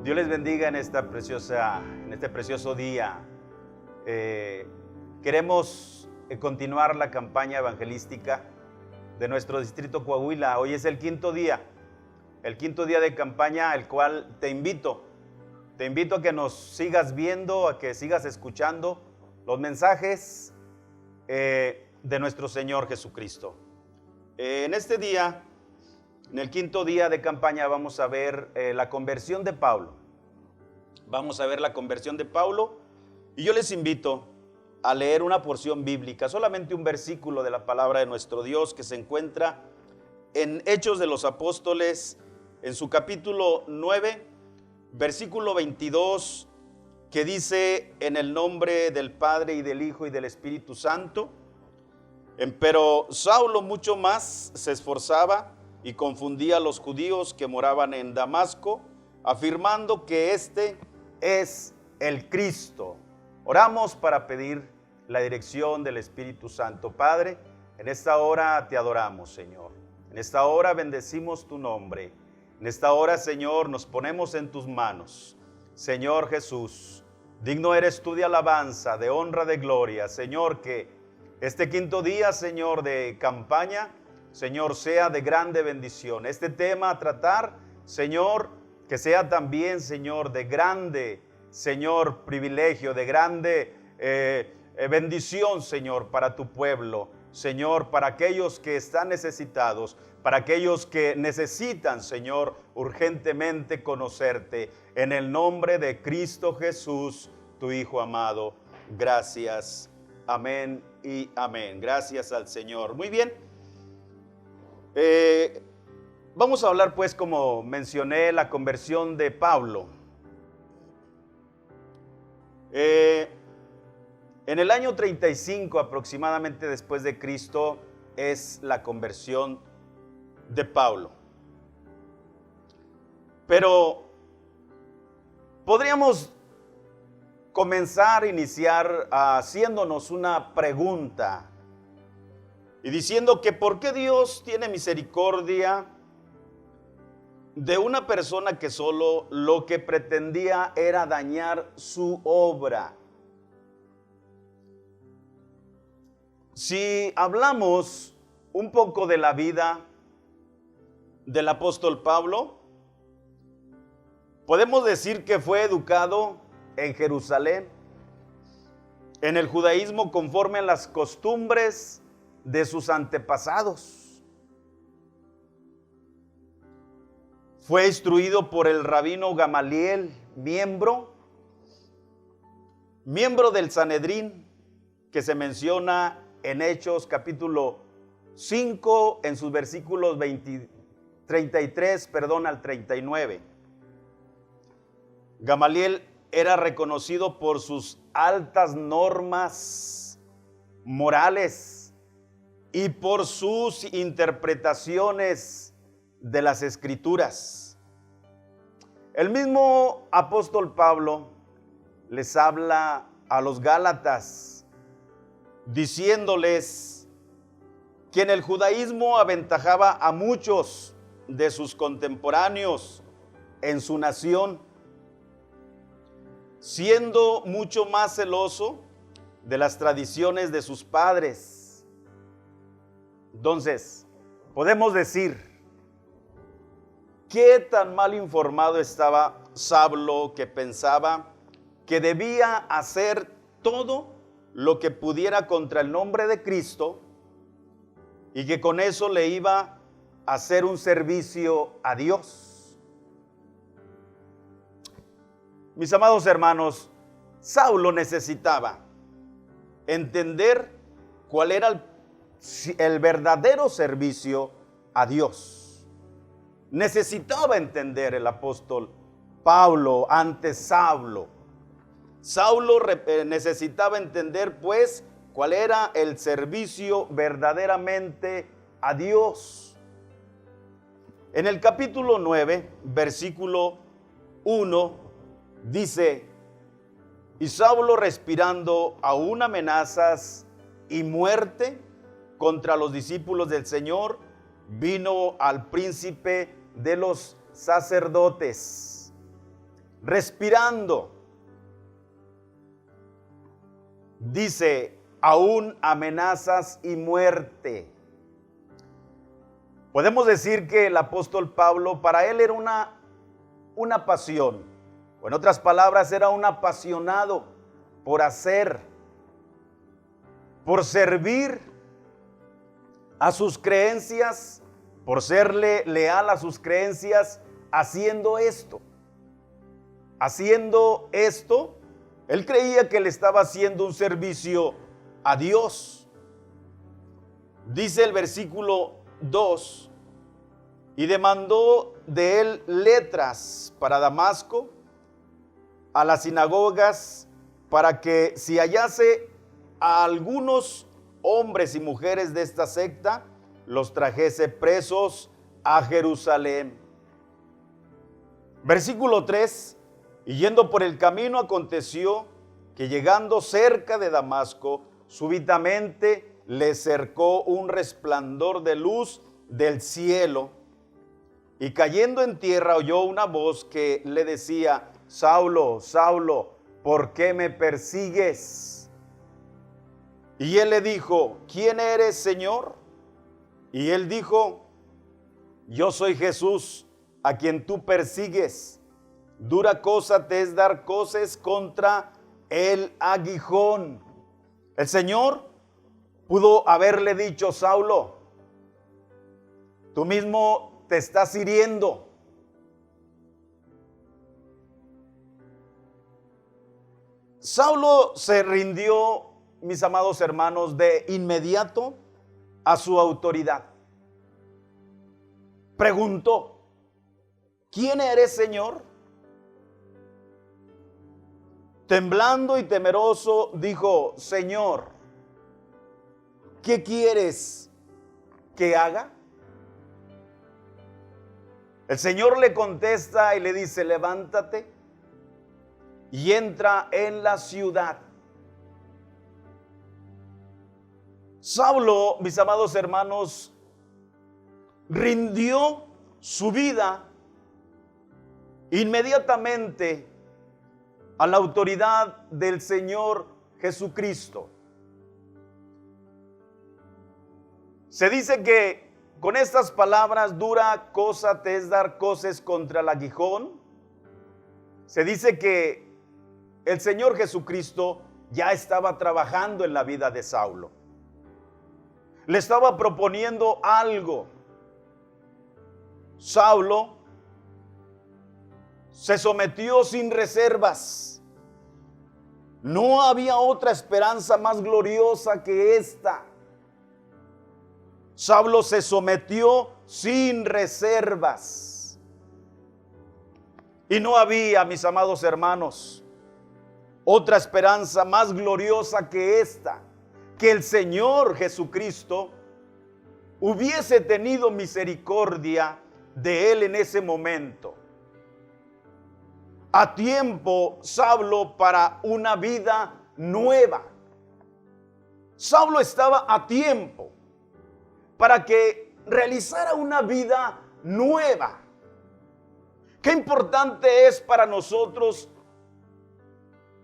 Dios les bendiga en este precioso día. Queremos continuar la campaña evangelística de nuestro distrito Coahuila. Hoy es el quinto día de campaña, el cual te invito a que nos sigas viendo, a que sigas escuchando los mensajes de nuestro Señor Jesucristo. En este día, en el quinto día de campaña, vamos a ver la conversión de Pablo. Y yo les invito a leer una porción bíblica, solamente un versículo de la palabra de nuestro Dios que se encuentra en Hechos de los Apóstoles, en su capítulo 9, versículo 22, que dice: en el nombre del Padre y del Hijo y del Espíritu Santo. Pero Saulo mucho más se esforzaba y confundía a los judíos que moraban en Damasco, afirmando que este es el Cristo. Oramos para pedir la dirección del Espíritu Santo. Padre, en esta hora te adoramos, Señor. En esta hora bendecimos tu nombre. En esta hora, Señor, nos ponemos en tus manos. Señor Jesús, digno eres tú de alabanza, de honra, de gloria. Señor, que este quinto día, Señor, de campaña, Señor, sea de grande bendición. Este tema a tratar, Señor, que sea también, Señor, de grande, Señor, privilegio, de grande bendición, Señor, para tu pueblo. Señor, para aquellos que están necesitados, para aquellos que necesitan, Señor, urgentemente conocerte. En el nombre de Cristo Jesús, tu Hijo amado. Gracias. Amén y amén. Gracias al Señor. Muy bien. Vamos a hablar, pues, como mencioné, la conversión de Pablo. En el año 35 aproximadamente después de Cristo es la conversión de Pablo. Pero podríamos iniciar haciéndonos una pregunta y diciendo que ¿por qué Dios tiene misericordia de una persona que solo lo que pretendía era dañar su obra? Si hablamos un poco de la vida del apóstol Pablo, podemos decir que fue educado en Jerusalén, en el judaísmo conforme a las costumbres de sus antepasados. Fue instruido por el rabino Gamaliel, miembro del Sanedrín, que se menciona en Hechos capítulo 5, en sus versículos 33 al 39. Gamaliel era reconocido por sus altas normas morales y por sus interpretaciones de las Escrituras. El mismo apóstol Pablo les habla a los Gálatas diciéndoles que en el judaísmo aventajaba a muchos de sus contemporáneos en su nación, siendo mucho más celoso de las tradiciones de sus padres. Entonces, podemos decir, ¿qué tan mal informado estaba Saulo que pensaba que debía hacer todo lo que pudiera contra el nombre de Cristo y que con eso le iba a hacer un servicio a Dios? Mis amados hermanos, Saulo necesitaba entender cuál era el verdadero servicio a Dios. Necesitaba entender el apóstol Pablo ante Saulo. Saulo necesitaba entender, pues, cuál era el servicio verdaderamente a Dios. En el capítulo 9, versículo 1, dice: y Saulo, respirando aún amenazas y muerte contra los discípulos del Señor, vino al príncipe de los sacerdotes respirando. Dice, aún amenazas y muerte. Podemos decir que el apóstol Pablo, para él era una pasión, o en otras palabras, era un apasionado por hacer, por servir a sus creencias, por serle leal a sus creencias, haciendo esto. Haciendo esto, él creía que le estaba haciendo un servicio a Dios. Dice el versículo 2, y demandó de él letras para Damasco, a las sinagogas, para que si hallase a algunos hombres y mujeres de esta secta, los trajese presos a Jerusalén. Versículo 3, y yendo por el camino aconteció que llegando cerca de Damasco, súbitamente le cercó un resplandor de luz del cielo, y cayendo en tierra oyó una voz que le decía, Saulo, Saulo, ¿por qué me persigues? Y él le dijo, ¿quién eres, Señor? Y él dijo, yo soy Jesús, a quien tú persigues. Dura cosa te es dar coces contra el aguijón. El Señor pudo haberle dicho, Saulo, tú mismo te estás hiriendo. Saulo se rindió, mis amados hermanos, de inmediato a su autoridad. Preguntó, ¿quién eres, Señor? Temblando y temeroso dijo, Señor, ¿qué quieres que haga? El Señor le contesta y le dice, levántate y entra en la ciudad. Saulo, mis amados hermanos, rindió su vida inmediatamente a la autoridad del Señor Jesucristo. Se dice que con estas palabras, dura cosa te es dar coces contra el aguijón. Se dice que el Señor Jesucristo ya estaba trabajando en la vida de Saulo. Le estaba proponiendo algo. Saulo se sometió sin reservas. No había otra esperanza más gloriosa que esta. Saulo se sometió sin reservas. Y no había, mis amados hermanos, otra esperanza más gloriosa que esta, que el Señor Jesucristo hubiese tenido misericordia de él en ese momento. A tiempo, Saulo, para una vida nueva. Saulo estaba a tiempo para que realizara una vida nueva. Qué importante es para nosotros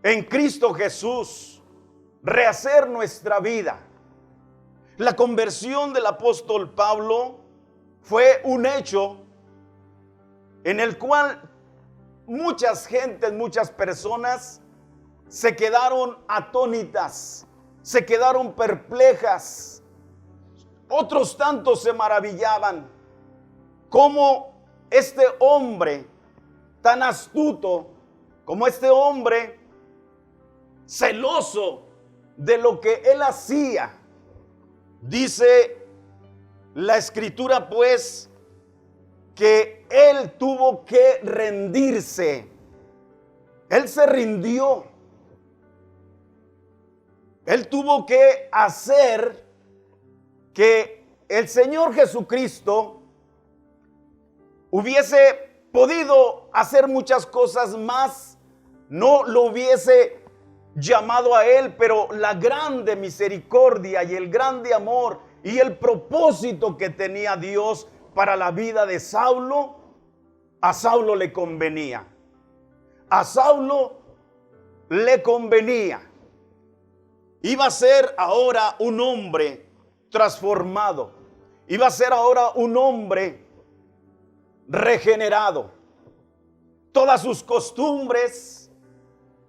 en Cristo Jesús rehacer nuestra vida. La conversión del apóstol Pablo fue un hecho en el cual muchas gentes, muchas personas se quedaron atónitas, se quedaron perplejas. Otros tantos se maravillaban cómo este hombre tan astuto, como este hombre celoso de lo que él hacía. Dice la Escritura, pues, que él tuvo que rendirse. Él se rindió. Él tuvo que hacer que el Señor Jesucristo hubiese podido hacer muchas cosas más, no lo hubiese llamado a él, pero la grande misericordia y el grande amor y el propósito que tenía Dios para la vida de Saulo, a Saulo le convenía. A Saulo le convenía. Iba a ser ahora un hombre transformado. Iba a ser ahora un hombre regenerado. Todas sus costumbres,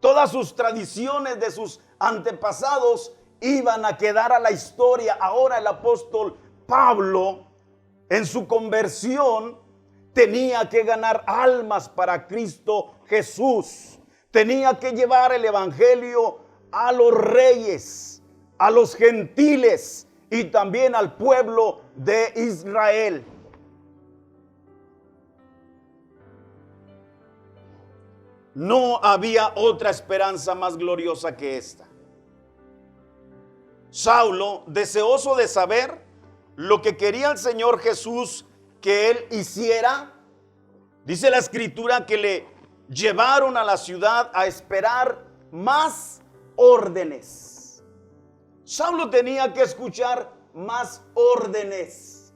todas sus tradiciones de sus antepasados iban a quedar a la historia. Ahora el apóstol Pablo, en su conversión, tenía que ganar almas para Cristo Jesús. Tenía que llevar el evangelio a los reyes, a los gentiles y también al pueblo de Israel. No había otra esperanza más gloriosa que esta. Saulo, deseoso de saber lo que quería el Señor Jesús que él hiciera, dice la Escritura que le llevaron a la ciudad a esperar más órdenes. Saulo tenía que escuchar más órdenes.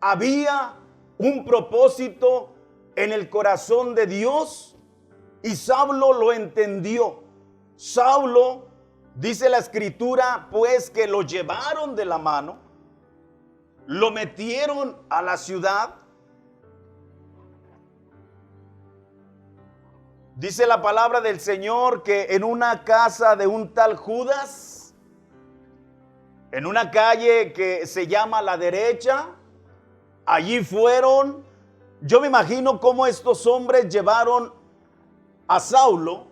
Había un propósito en el corazón de Dios y Saulo lo entendió. Saulo, dice la Escritura, pues que lo llevaron de la mano, lo metieron a la ciudad. Dice la palabra del Señor que en una casa de un tal Judas, en una calle que se llama La Derecha, allí fueron. Yo me imagino cómo estos hombres llevaron a Saulo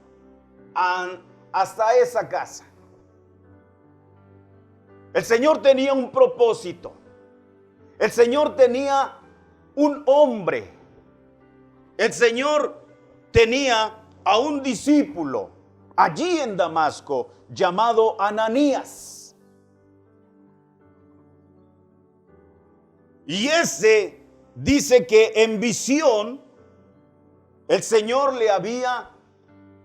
hasta esa casa. El Señor tenía un propósito. El Señor tenía un hombre. El Señor tenía a un discípulo allí en Damasco llamado Ananías. Y ese dice que en visión el Señor le había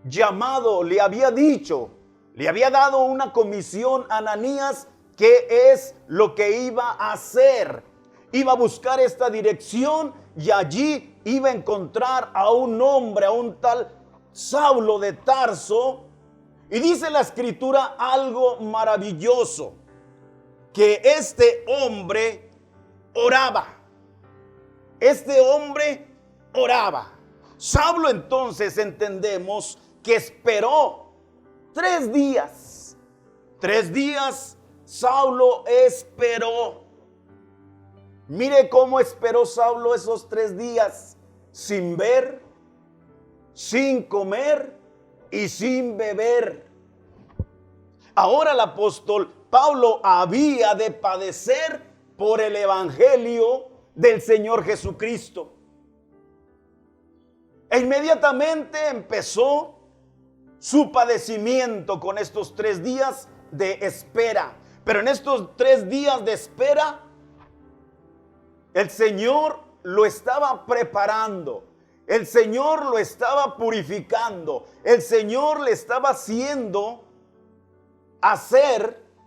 llamado, le había dicho, le había dado una comisión a Ananías, qué es lo que iba a hacer. Iba a buscar esta dirección y allí iba a encontrar a un hombre, a un tal Saulo de Tarso. Y dice la Escritura algo maravilloso, que este hombre oraba. Este hombre oraba. Saulo entonces entendemos que esperó 3 días. 3 días Saulo esperó. Mire cómo esperó Saulo esos 3 días, sin ver, sin comer y sin beber. Ahora el apóstol Pablo había de padecer por el evangelio del Señor Jesucristo. E inmediatamente empezó su padecimiento con estos 3 días de espera. Pero en estos 3 días de espera, el Señor lo estaba preparando. El Señor lo estaba purificando. El Señor le estaba haciendo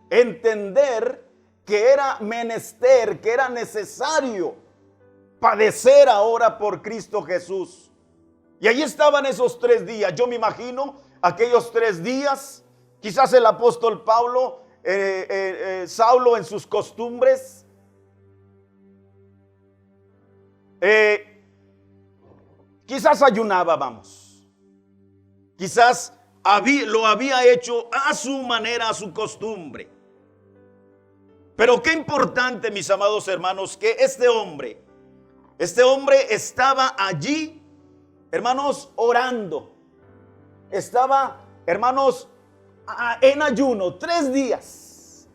entender que era menester, que era necesario padecer ahora por Cristo Jesús. Y allí estaban esos 3 días. Yo me imagino aquellos 3 días, quizás el apóstol Pablo, Saulo en sus costumbres, quizás ayunaba, vamos. Quizás lo había hecho a su manera, a su costumbre. Pero qué importante, mis amados hermanos, que este hombre estaba allí, hermanos, orando. Estaba, hermanos, en ayuno 3 días.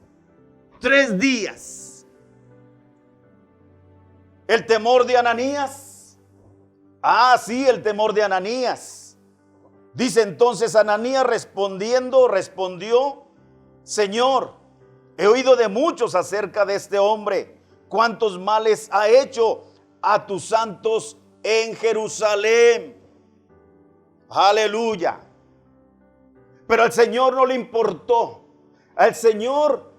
3 días. El temor de Ananías. Sí, el temor de Ananías. Dice entonces Ananías respondió: Señor, he oído de muchos acerca de este hombre, cuántos males ha hecho a tus santos en Jerusalén. Aleluya. Pero al Señor no le importó. Al Señor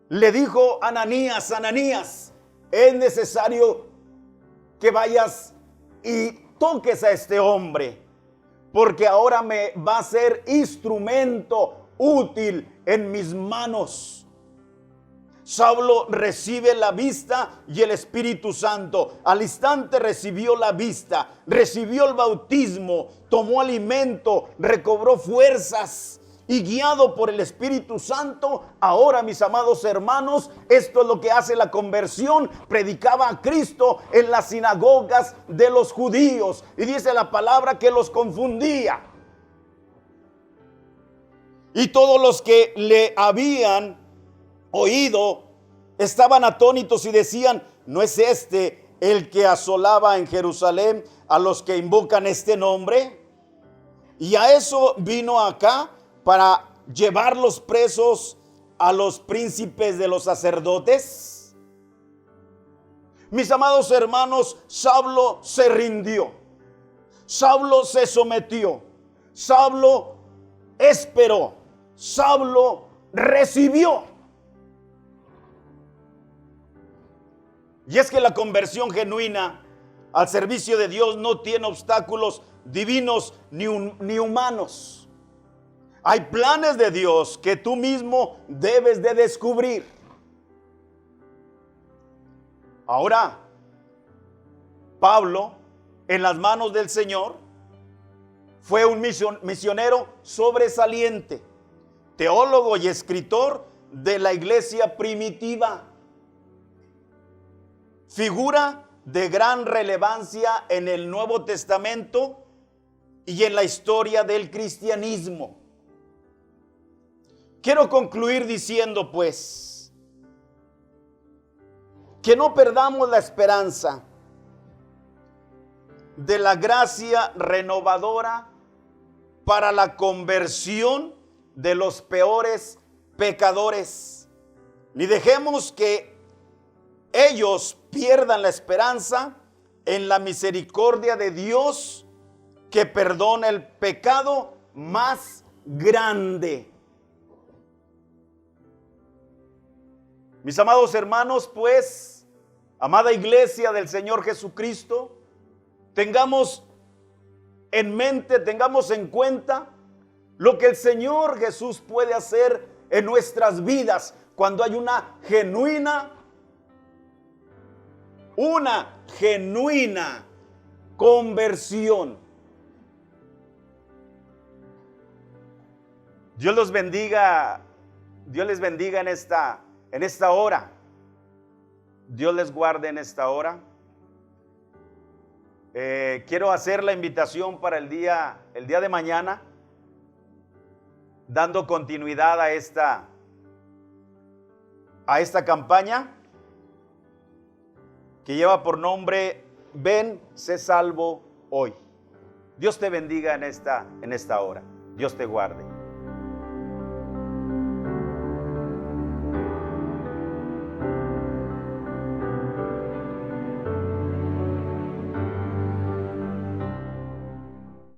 le dijo a Ananías: Ananías, es necesario que vayas y toques a este hombre, porque ahora me va a ser instrumento útil en mis manos. Saulo recibe la vista y el Espíritu Santo. Al instante recibió la vista, recibió el bautismo, tomó alimento, recobró fuerzas y guiado por el Espíritu Santo, ahora, mis amados hermanos, esto es lo que hace la conversión. Predicaba a Cristo en las sinagogas de los judíos y dice la palabra que los confundía. Y todos los que le habían oído estaban atónitos y decían: ¿no es este el que asolaba en Jerusalén a los que invocan este nombre? Y a eso vino acá, para llevarlos presos a los príncipes de los sacerdotes. Mis amados hermanos, Saulo se rindió, Saulo se sometió, Saulo esperó, Saulo recibió. Y es que la conversión genuina al servicio de Dios no tiene obstáculos divinos ni humanos. Hay planes de Dios que tú mismo debes de descubrir. Ahora, Pablo, en las manos del Señor, fue un misionero sobresaliente, teólogo y escritor de la iglesia primitiva, figura de gran relevancia en el Nuevo Testamento y en la historia del cristianismo. Quiero concluir diciendo, pues, que no perdamos la esperanza de la gracia renovadora para la conversión de los peores pecadores, ni dejemos que ellos pierdan la esperanza en la misericordia de Dios, que perdona el pecado más grande. Mis amados hermanos, pues, amada iglesia del Señor Jesucristo, tengamos en mente, tengamos en cuenta lo que el Señor Jesús puede hacer en nuestras vidas cuando hay una genuina conversión. Dios los bendiga, Dios les bendiga en esta hora. Dios les guarde en esta hora. Quiero hacer la invitación para el día de mañana, dando continuidad a esta campaña que lleva por nombre Ven, sé salvo hoy. Dios te bendiga en esta hora. Dios te guarde.